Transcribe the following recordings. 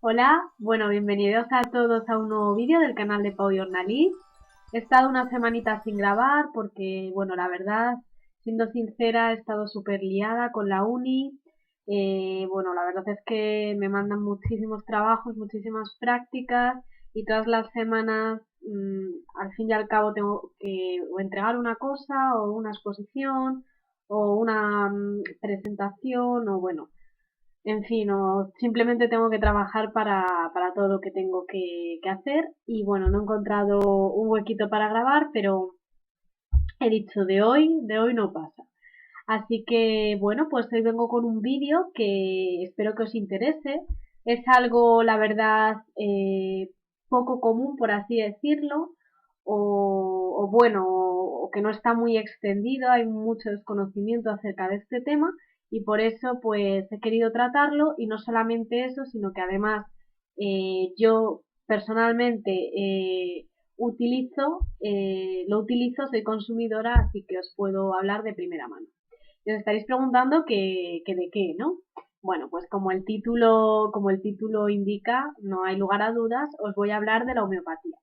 Hola, bueno, bienvenidos a todos a un nuevo vídeo del canal de Pau Jornalist. He estado una semanita sin grabar porque, bueno, la verdad, siendo sincera, he estado súper liada con la uni. Bueno, la verdad es que me mandan muchísimos trabajos, muchísimas prácticas y todas las semanas, al fin y al cabo, tengo que o entregar una cosa o una exposición o una presentación o, bueno, en fin, o simplemente tengo que trabajar para todo lo que tengo que hacer y bueno, no he encontrado un huequito para grabar, pero he dicho de hoy no pasa. Así que bueno, pues hoy vengo con un vídeo que espero que os interese. Es algo, la verdad, poco común, por así decirlo, o bueno, o que no está muy extendido, hay mucho desconocimiento acerca de este tema y por eso pues he querido tratarlo y no solamente eso, sino que además yo personalmente lo utilizo, soy consumidora, así que os puedo hablar de primera mano. Y os estaréis preguntando que de qué, ¿no? Bueno, pues como el título indica, no hay lugar a dudas, os voy a hablar de la homeopatía.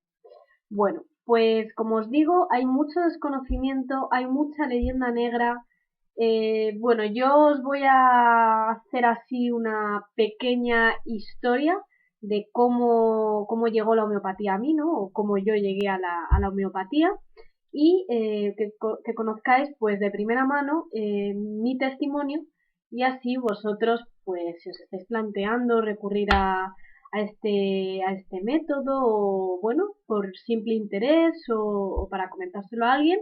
Bueno, pues como os digo, hay mucho desconocimiento, hay mucha leyenda negra. Bueno, yo os voy a hacer así una pequeña historia de cómo llegó la homeopatía a mí, ¿no? O cómo yo llegué a la homeopatía y que conozcáis pues de primera mano mi testimonio y así vosotros pues si os estáis planteando recurrir a este método o bueno, por simple interés o para comentárselo a alguien,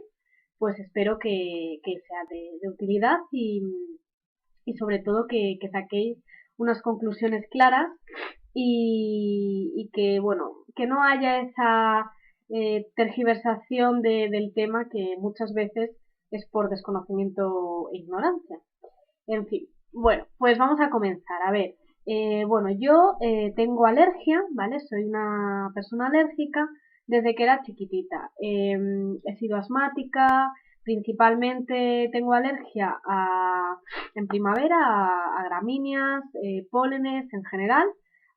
pues espero que sea de utilidad y sobre todo que saquéis unas conclusiones claras y que, bueno, que no haya esa tergiversación del tema que muchas veces es por desconocimiento e ignorancia. En fin, bueno, pues vamos a comenzar. A ver, bueno, yo tengo alergia, ¿vale? Soy una persona alérgica desde que era chiquitita. He sido asmática, principalmente tengo alergia en primavera a gramíneas, pólenes en general,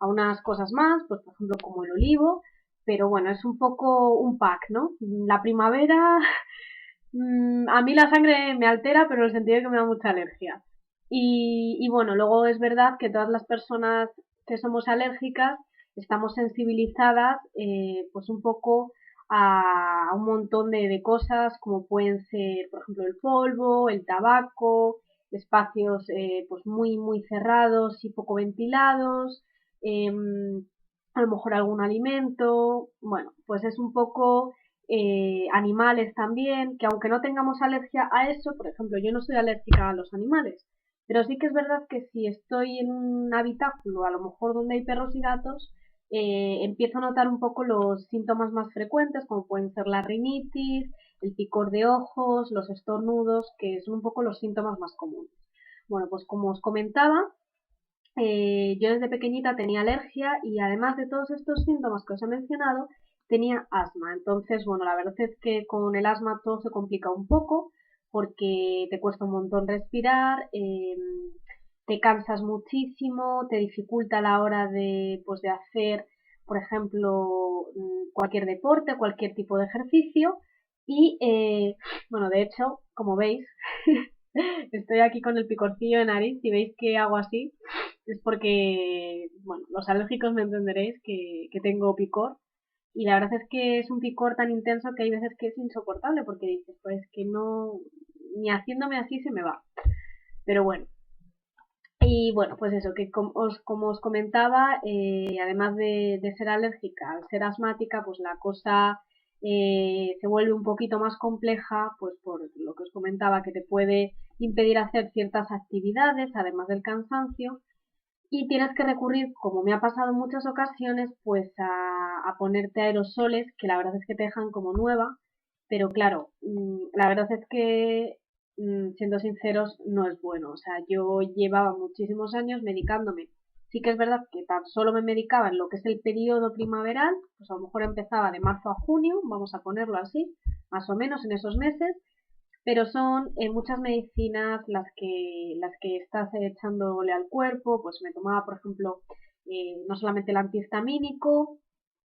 a unas cosas más, pues por ejemplo como el olivo, pero bueno, es un poco un pack, ¿no? La primavera a mí la sangre me altera, pero en el sentido de que me da mucha alergia. Y bueno, luego es verdad que todas las personas que somos alérgicas estamos sensibilizadas pues un poco a un montón de cosas como pueden ser, por ejemplo, el polvo, el tabaco, espacios pues muy cerrados y poco ventilados, a lo mejor algún alimento, bueno, pues es un poco animales también, que aunque no tengamos alergia a eso, por ejemplo, yo no soy alérgica a los animales, pero sí que es verdad que si estoy en un habitáculo, a lo mejor donde hay perros y gatos, empiezo a notar un poco los síntomas más frecuentes, como pueden ser la rinitis, el picor de ojos, los estornudos, que son un poco los síntomas más comunes. Bueno, pues como os comentaba, yo desde pequeñita tenía alergia y además de todos estos síntomas que os he mencionado, tenía asma. Entonces, bueno, la verdad es que con el asma todo se complica un poco porque te cuesta un montón respirar, te cansas muchísimo, te dificulta a la hora pues, de hacer, por ejemplo, cualquier deporte, cualquier tipo de ejercicio. Y, bueno, de hecho, como veis, estoy aquí con el picorcillo de nariz. Si veis que hago así, es porque, bueno, los alérgicos me entenderéis que tengo picor. Y la verdad es que es un picor tan intenso que hay veces que es insoportable porque dices, pues que no, ni haciéndome así se me va. Pero bueno. Y bueno, pues eso, que como os comentaba, además de ser alérgica, al ser asmática, pues la cosa se vuelve un poquito más compleja, pues por lo que os comentaba, que te puede impedir hacer ciertas actividades, además del cansancio, y tienes que recurrir, como me ha pasado en muchas ocasiones, pues a ponerte aerosoles, que la verdad es que te dejan como nueva, pero claro, la verdad es que, siendo sinceros, no es bueno. O sea, yo llevaba muchísimos años medicándome. Sí que es verdad que tan solo me medicaba en lo que es el periodo primaveral, pues a lo mejor empezaba de marzo a junio, vamos a ponerlo así, más o menos en esos meses, pero son muchas medicinas las que estás echándole al cuerpo. Pues me tomaba, por ejemplo, no solamente el antihistamínico,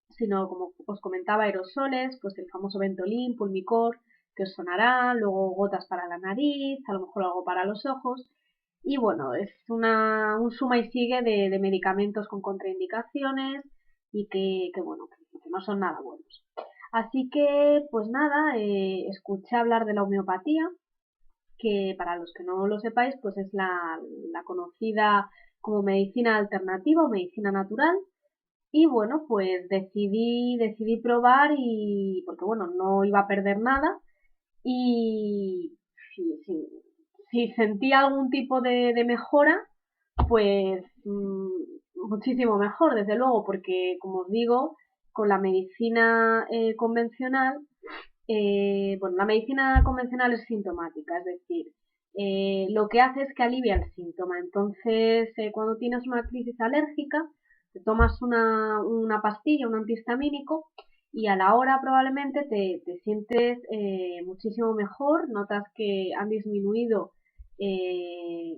sino como os comentaba, aerosoles, pues el famoso Ventolin, Pulmicor, que os sonará, luego gotas para la nariz, a lo mejor algo para los ojos. Y bueno, es un suma y sigue de medicamentos con contraindicaciones y bueno, que no son nada buenos. Así que, pues nada, escuché hablar de la homeopatía, que para los que no lo sepáis, pues es la conocida como medicina alternativa o medicina natural. Y bueno, pues decidí probar y, porque bueno, no iba a perder nada y si sentí algún tipo de mejora, pues muchísimo mejor, desde luego, porque como os digo, con la medicina convencional, bueno, la medicina convencional es sintomática, es decir, lo que hace es que alivia el síntoma. Entonces, cuando tienes una crisis alérgica, te tomas una pastilla, un antihistamínico, y a la hora probablemente te sientes muchísimo mejor, notas que han disminuido eh,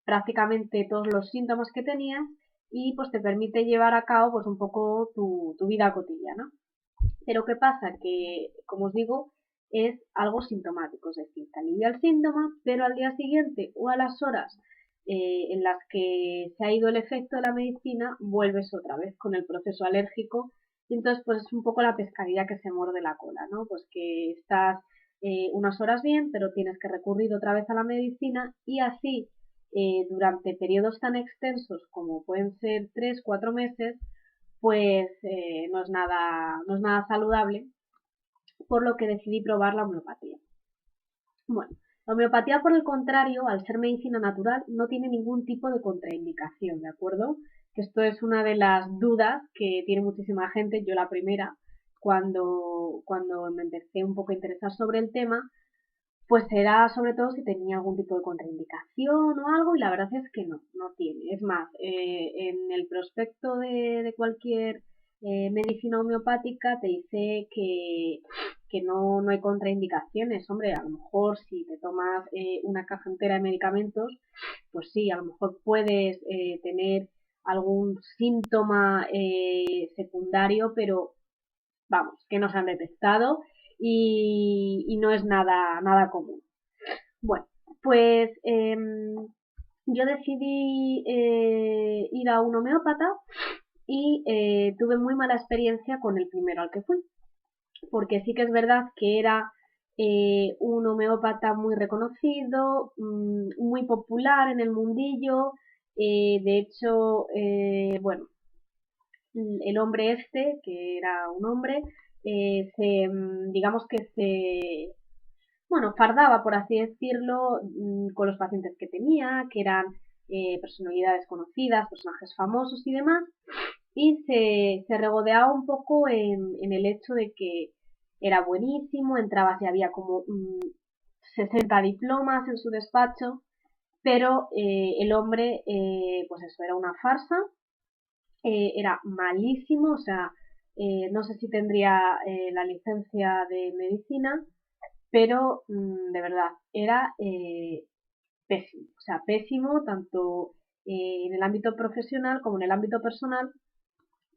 prácticamente todos los síntomas que tenías y pues te permite llevar a cabo pues un poco tu vida cotidiana. Pero ¿qué pasa? Que, como os digo, es algo sintomático, es decir, te alivia el síntoma, pero al día siguiente o a las horas en las que se ha ido el efecto de la medicina, vuelves otra vez con el proceso alérgico. Y entonces, pues es un poco la pescadilla que se muerde la cola, ¿no? Pues que estás unas horas bien, pero tienes que recurrir otra vez a la medicina y así durante periodos tan extensos como pueden ser 3, 4 meses, pues no es nada saludable, por lo que decidí probar la homeopatía. Bueno, la homeopatía, por el contrario, al ser medicina natural, no tiene ningún tipo de contraindicación, ¿de acuerdo? Que esto es una de las dudas que tiene muchísima gente, yo la primera, cuando me empecé un poco a interesar sobre el tema, pues era sobre todo si tenía algún tipo de contraindicación o algo, y la verdad es que no tiene. Es más, en el prospecto de cualquier medicina homeopática te dice que no hay contraindicaciones. Hombre, a lo mejor si te tomas una caja entera de medicamentos, pues sí, a lo mejor puedes tener algún síntoma secundario, pero vamos, que no se han detectado y no es nada común. Bueno, pues yo decidí ir a un homeópata y tuve muy mala experiencia con el primero al que fui, porque sí que es verdad que era un homeópata muy reconocido, muy popular en el mundillo. De hecho, bueno, el hombre este, que era un hombre, digamos que bueno, fardaba, por así decirlo, con los pacientes que tenía, que eran personalidades conocidas, personajes famosos y demás, y se regodeaba un poco en el hecho de que era buenísimo, entrabas y había como 60 diplomas en su despacho, pero el hombre, pues eso, era una farsa, era malísimo, o sea, no sé si tendría la licencia de medicina, pero de verdad, era pésimo, o sea, pésimo tanto en el ámbito profesional como en el ámbito personal,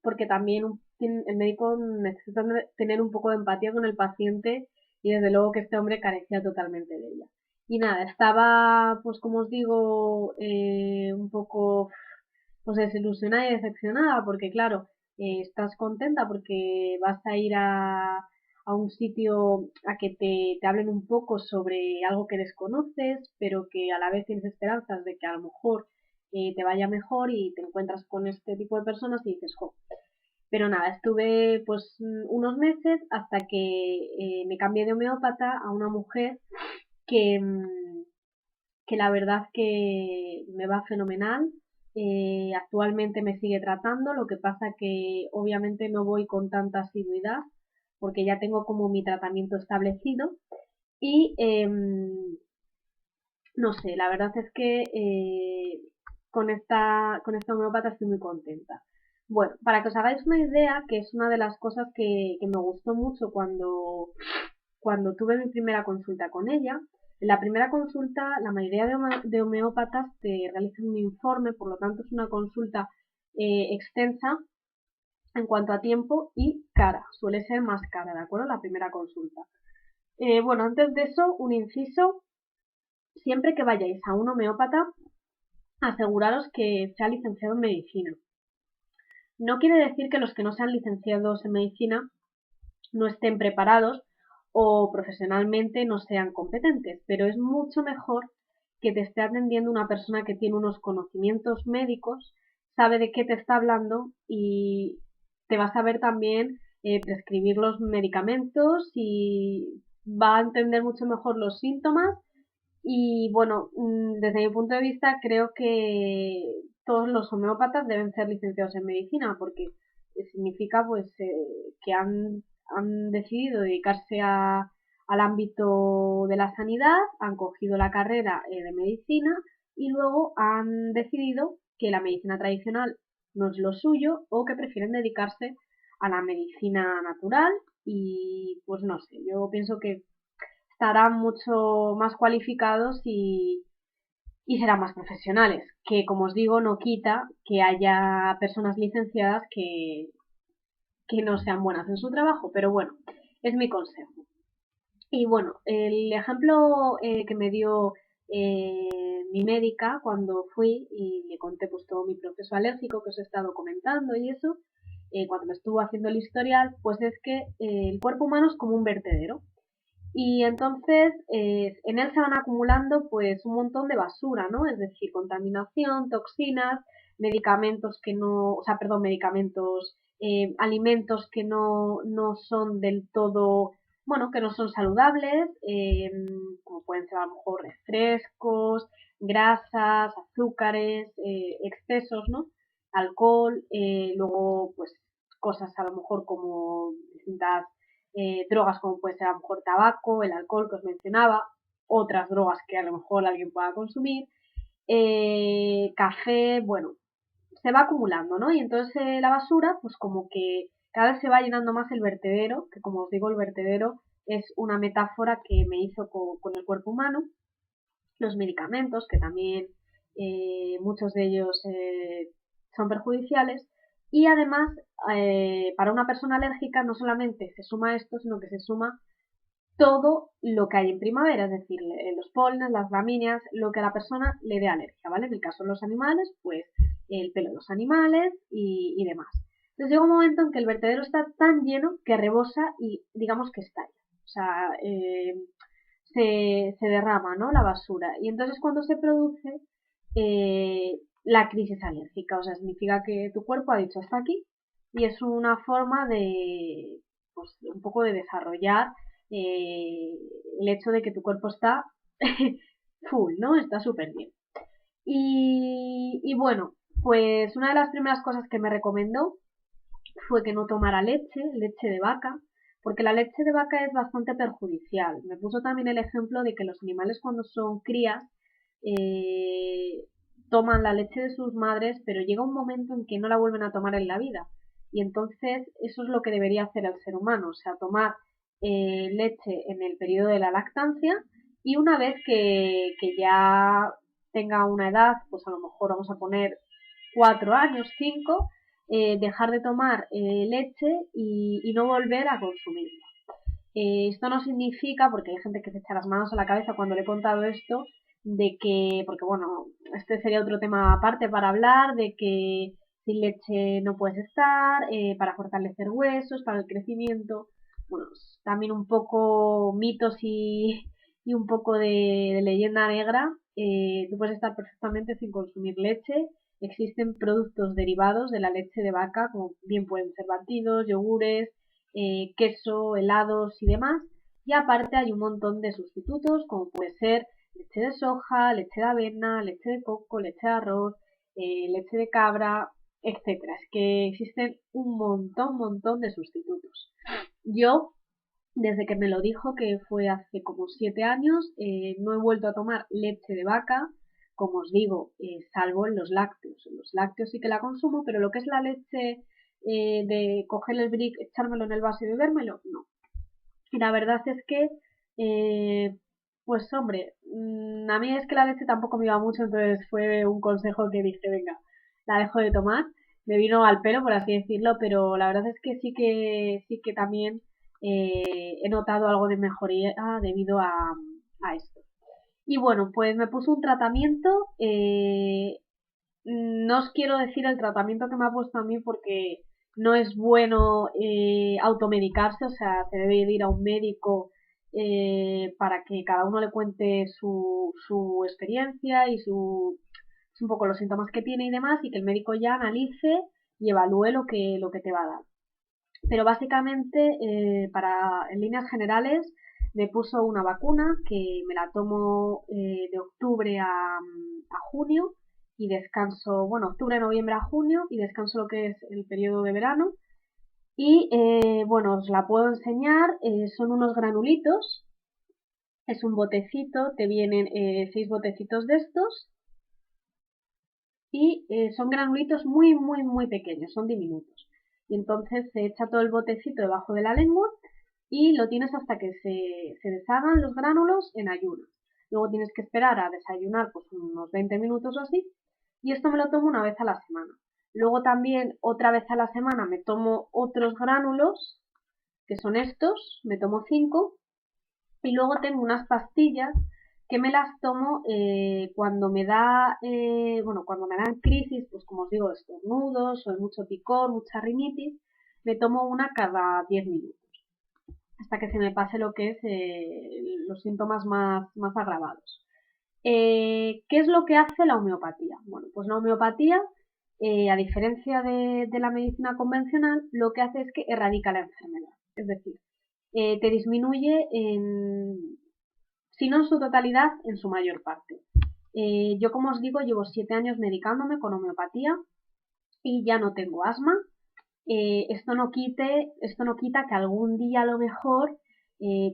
porque también el médico necesita tener un poco de empatía con el paciente y desde luego que este hombre carecía totalmente de ella. Y nada, estaba, pues como os digo, un poco pues desilusionada y decepcionada, porque claro, estás contenta porque vas a ir a un sitio a que te hablen un poco sobre algo que desconoces, pero que a la vez tienes esperanzas de que a lo mejor te vaya mejor y te encuentras con este tipo de personas y dices, jo. Pero nada, estuve pues unos meses hasta que me cambié de homeópata a una mujer que, que la verdad que me va fenomenal. Actualmente me sigue tratando, lo que pasa que obviamente no voy con tanta asiduidad porque ya tengo como mi tratamiento establecido y no sé, la verdad es que con esta homeópata estoy muy contenta. Bueno, para que os hagáis una idea, que es una de las cosas que me gustó mucho cuando tuve mi primera consulta con ella. En la primera consulta, la mayoría de homeópatas te realizan un informe, por lo tanto es una consulta extensa en cuanto a tiempo y cara, suele ser más cara, ¿de acuerdo? La primera consulta. Bueno, antes de eso, un inciso, siempre que vayáis a un homeópata, aseguraros que sea licenciado en medicina. No quiere decir que los que no sean licenciados en medicina no estén preparados o profesionalmente no sean competentes, pero es mucho mejor que te esté atendiendo una persona que tiene unos conocimientos médicos, sabe de qué te está hablando y te va a saber también prescribir los medicamentos y va a entender mucho mejor los síntomas y bueno, desde mi punto de vista creo que todos los homeópatas deben ser licenciados en medicina porque significa pues que han decidido dedicarse al ámbito de la sanidad, han cogido la carrera de medicina y luego han decidido que la medicina tradicional no es lo suyo o que prefieren dedicarse a la medicina natural y pues no sé, yo pienso que estarán mucho más cualificados y serán más profesionales, que como os digo no quita que haya personas licenciadas que no sean buenas en su trabajo, pero bueno, es mi consejo. Y bueno, el ejemplo que me dio mi médica cuando fui y le conté pues todo mi proceso alérgico que os he estado comentando y eso, cuando me estuvo haciendo el historial, pues es que el cuerpo humano es como un vertedero. Y entonces en él se van acumulando pues un montón de basura, ¿no? Es decir, contaminación, toxinas, medicamentos que no, o sea, perdón, medicamentos, alimentos que no son del todo, bueno, que no son saludables, como pueden ser a lo mejor refrescos, grasas, azúcares, excesos, ¿no? Alcohol, luego pues cosas a lo mejor como distintas drogas como puede ser a lo mejor tabaco, el alcohol que os mencionaba, otras drogas que a lo mejor alguien pueda consumir, café, bueno, se va acumulando, ¿no? Y entonces la basura, pues como que cada vez se va llenando más el vertedero, que como os digo, el vertedero es una metáfora que me hizo con el cuerpo humano, los medicamentos, que también muchos de ellos son perjudiciales, y además para una persona alérgica no solamente se suma esto, sino que se suma todo lo que hay en primavera, es decir, los pólenes, las gramíneas, lo que a la persona le dé alergia, ¿vale? En el caso de los animales, pues el pelo de los animales y demás. Entonces llega un momento en que el vertedero está tan lleno que rebosa y digamos que estalla. O sea, se derrama, ¿no? La basura. Y entonces cuando se produce la crisis alérgica, o sea, significa que tu cuerpo ha dicho hasta aquí y es una forma de, pues, un poco de desarrollar eh, el hecho de que tu cuerpo está full, ¿no? Está súper bien. Y bueno, pues una de las primeras cosas que me recomendó fue que no tomara leche de vaca, porque la leche de vaca es bastante perjudicial. Me puso también el ejemplo de que los animales cuando son crías eh, toman la leche de sus madres, pero llega un momento en que no la vuelven a tomar en la vida. Y entonces eso es lo que debería hacer el ser humano, o sea, tomar leche en el periodo de la lactancia y una vez que ya tenga una edad, pues a lo mejor vamos a poner 4 años, 5, dejar de tomar leche y no volver a consumirla. Esto no significa, porque hay gente que se echa las manos a la cabeza cuando le he contado esto, de que, porque bueno, este sería otro tema aparte para hablar, de que sin leche no puedes estar, para fortalecer huesos, para el crecimiento, bueno, también un poco mitos y un poco de leyenda negra, tú puedes estar perfectamente sin consumir leche. Existen productos derivados de la leche de vaca, como bien pueden ser batidos, yogures, queso, helados y demás. Y aparte hay un montón de sustitutos, como puede ser leche de soja, leche de avena, leche de coco, leche de arroz, leche de cabra, etcétera. Es que existen un montón de sustitutos. Yo, desde que me lo dijo, que fue hace como 7 años, no he vuelto a tomar leche de vaca, como os digo, salvo en los lácteos. En los lácteos sí que la consumo, pero lo que es la leche de coger el brick, echármelo en el vaso y bebérmelo, no. Y la verdad es que, pues hombre, a mí es que la leche tampoco me iba mucho, entonces fue un consejo que dije, venga, la dejo de tomar. me vino al pelo, por así decirlo, pero la verdad es que sí que también he notado algo de mejoría debido a esto. Y bueno, pues me puso un tratamiento. No os quiero decir el tratamiento que me ha puesto a mí porque no es bueno automedicarse, o sea, se debe ir a un médico para que cada uno le cuente su experiencia y un poco los síntomas que tiene y demás, y que el médico ya analice y evalúe lo que te va a dar. Pero básicamente, en líneas generales, me puso una vacuna que me la tomo de octubre a junio y descanso, bueno, octubre, noviembre a junio y descanso lo que es el periodo de verano. Y bueno, os la puedo enseñar, son unos granulitos, es un botecito, te vienen 6 botecitos de estos y son granulitos muy pequeños, son diminutos. Y entonces se echa todo el botecito debajo de la lengua y lo tienes hasta que se deshagan los gránulos en ayunas. Luego tienes que esperar a desayunar pues unos 20 minutos o así. Y esto me lo tomo una vez a la semana. Luego también otra vez a la semana me tomo otros gránulos, que son estos, me tomo 5. Y luego tengo unas pastillas que me las tomo cuando me da, bueno, cuando me dan crisis, pues como os digo, estornudos o hay mucho picor, mucha rinitis, me tomo una cada 10 minutos hasta que se me pase lo que es los síntomas más agravados. ¿Qué es lo que hace la homeopatía? Bueno, pues la homeopatía, a diferencia de la medicina convencional, lo que hace es que erradica la enfermedad. Es decir, te disminuye si no en su totalidad, en su mayor parte. Yo, como os digo, llevo 7 años medicándome con homeopatía y ya no tengo asma. Esto no quita que algún día a lo mejor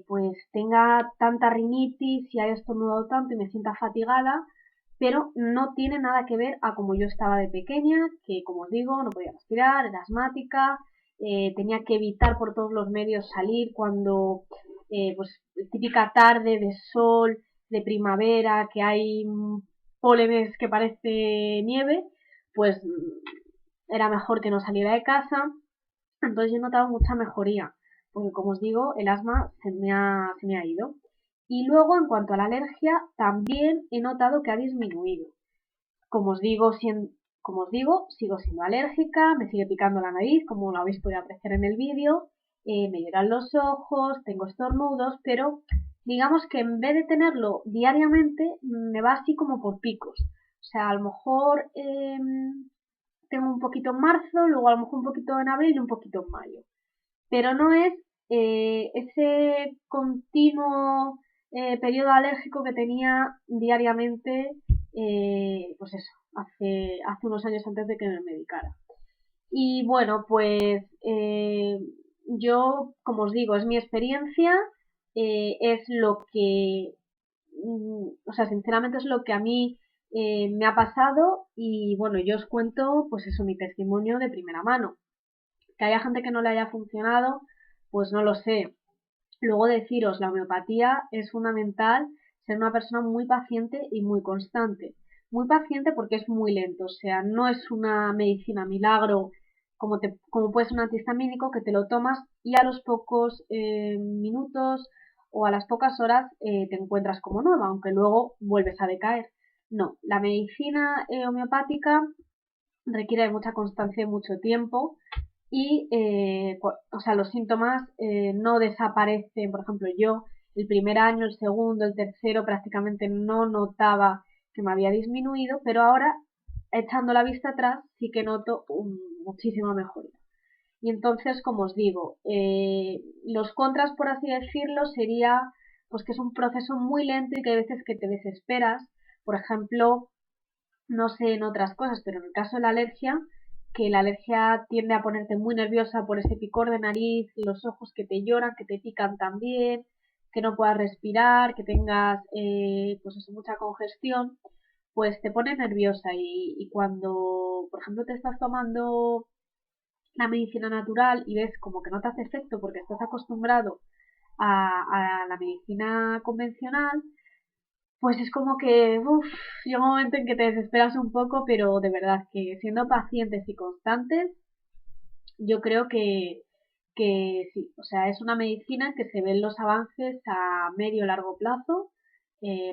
pues tenga tanta rinitis y haya estornudado tanto y me sienta fatigada, pero no tiene nada que ver a como yo estaba de pequeña, que como os digo, no podía respirar, era asmática, tenía que evitar por todos los medios salir cuando, pues, típica tarde de sol, de primavera, que hay pólenes que parece nieve, pues era mejor que no saliera de casa. Entonces yo he notado mucha mejoría, porque como os digo, el asma se me ha ido. Y luego, en cuanto a la alergia, también he notado que ha disminuido. Como os digo, como os digo, sigo siendo alérgica, me sigue picando la nariz, como lo habéis podido apreciar en el vídeo, me lloran los ojos, tengo estornudos, pero digamos que en vez de tenerlo diariamente, me va así como por picos. O sea, a lo mejor tengo un poquito en marzo, luego a lo mejor un poquito en abril y un poquito en mayo. Pero no es ese continuo periodo alérgico que tenía diariamente, pues eso, hace unos años antes de que me medicara. Y bueno, pues yo, como os digo, es mi experiencia, es lo que, o sea, sinceramente es lo que a mí me ha pasado y bueno, yo os cuento, pues eso, mi testimonio de primera mano. Que haya gente que no le haya funcionado, pues no lo sé. Luego deciros, la homeopatía es fundamental ser una persona muy paciente y muy constante. Muy paciente porque es muy lento, o sea, no es una medicina milagro como puede ser un antihistamínico que te lo tomas y a los pocos minutos o a las pocas horas te encuentras como nueva, aunque luego vuelves a decaer. No, la medicina homeopática requiere de mucha constancia y mucho tiempo y o sea, los síntomas no desaparecen. Por ejemplo, yo el primer año, el segundo, el tercero prácticamente no notaba que me había disminuido, pero ahora, echando la vista atrás, sí que noto muchísima mejoría. Y entonces, como os digo, los contras, por así decirlo, sería pues que es un proceso muy lento y que hay veces que te desesperas. Por ejemplo, no sé en otras cosas, pero en el caso de la alergia, que la alergia tiende a ponerte muy nerviosa por ese picor de nariz, los ojos que te lloran, que te pican también, que no puedas respirar, que tengas pues eso, mucha congestión, pues te pone nerviosa y cuando, por ejemplo, te estás tomando la medicina natural y ves como que no te hace efecto porque estás acostumbrado a la medicina convencional, pues es como que, llega un momento en que te desesperas un poco, pero de verdad que siendo pacientes y constantes, yo creo que sí. O sea, es una medicina que se ven los avances a medio largo plazo,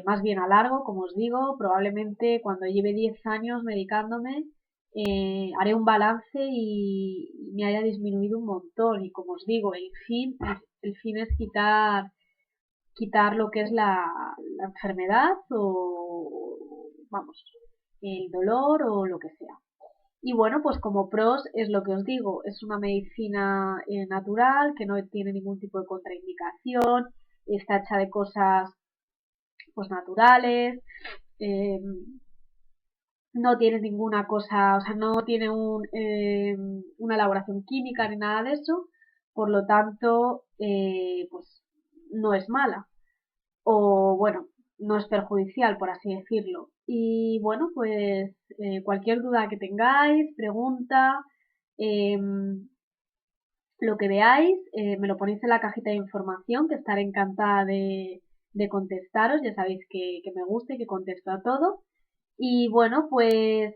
más bien a largo, como os digo, probablemente cuando lleve 10 años medicándome, haré un balance y me haya disminuido un montón. Y como os digo, el fin es quitar lo que es la enfermedad o, vamos, el dolor o lo que sea. Y bueno, pues como pros es lo que os digo, es una medicina natural que no tiene ningún tipo de contraindicación, está hecha de cosas pues naturales, eh, no tiene ninguna cosa, o sea, no tiene una elaboración química ni nada de eso, por lo tanto, pues no es mala o bueno, no es perjudicial, por así decirlo. Y bueno, pues cualquier duda que tengáis, pregunta, eh, lo que veáis, me lo ponéis en la cajita de información, que estaré encantada de contestaros. Ya sabéis que me gusta y que contesto a todo. Y bueno, pues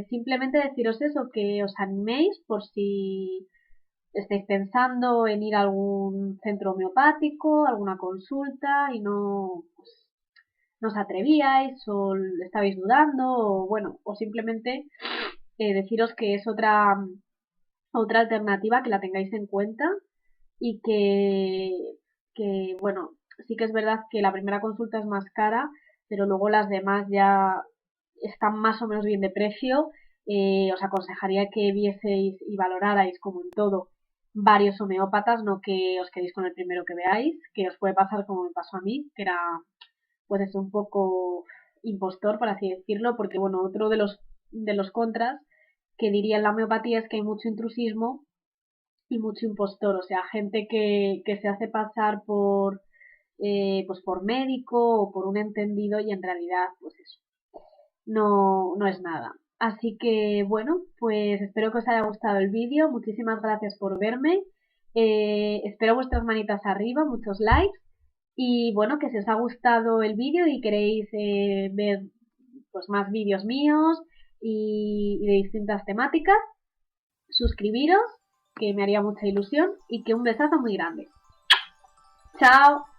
simplemente deciros eso, que os animéis por si estáis pensando en ir a algún centro homeopático, alguna consulta y no, pues, no os atrevíais o estabais dudando o bueno, o simplemente deciros que es otra alternativa que la tengáis en cuenta y bueno, sí que es verdad que la primera consulta es más cara, pero luego las demás ya están más o menos bien de precio. Os aconsejaría que vieseis y valorarais, como en todo, varios homeópatas, no que os quedéis con el primero que veáis, que os puede pasar como me pasó a mí, que era pues es un poco impostor, por así decirlo, porque bueno, otro de los contras que diría en la homeopatía es que hay mucho intrusismo y mucho impostor, o sea, gente que se hace pasar pues por médico o por un entendido y en realidad, pues eso, no es nada. Así que bueno, pues espero que os haya gustado el vídeo, muchísimas gracias por verme, espero vuestras manitas arriba, muchos likes y bueno, que si os ha gustado el vídeo y queréis ver pues más vídeos míos y de distintas temáticas, suscribiros, que me haría mucha ilusión y que un besazo muy grande. Chao.